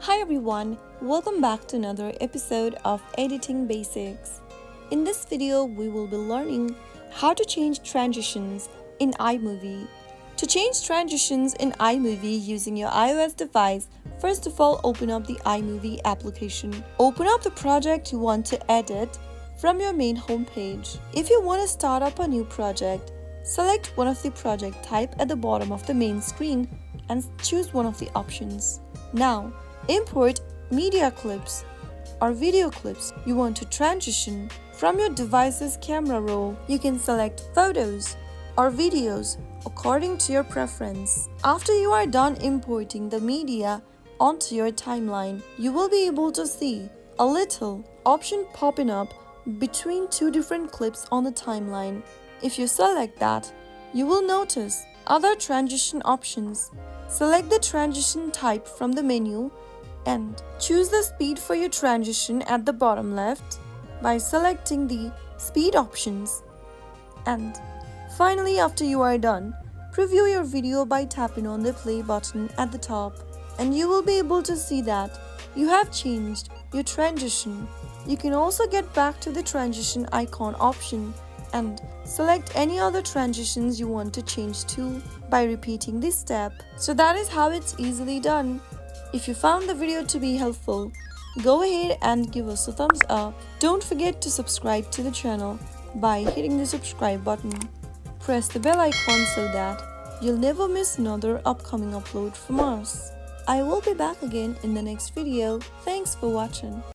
Hi everyone, welcome back to another episode of Editing Basics. In this video, we will be learning how to change transitions in iMovie. To change transitions in iMovie using your iOS device, first of all, open up the iMovie application. Open up the project you want to edit from your main homepage. If you want to start up a new project, select one of the project type at the bottom of the main screen and choose one of the options. Now, import media clips or video clips you want to transition from your device's camera roll. You can select photos or videos according to your preference. After you are done importing the media onto your timeline, you will be able to see a little option popping up between two different clips on the timeline. If you select that, you will notice other transition options. Select the transition type from the menu and choose the speed for your transition at the bottom left by selecting the speed options. And finally, after you are done, preview your video by tapping on the play button at the top, and you will be able to see that you have changed your transition. You can also get back to the transition icon option and select any other transitions you want to change to by repeating this step. So that is how it's easily done. If you found the video to be helpful, go ahead and give us a thumbs up. Don't forget to subscribe to the channel by hitting the subscribe button. Press the bell icon so that you'll never miss another upcoming upload from us. I will be back again in the next video. Thanks for watching.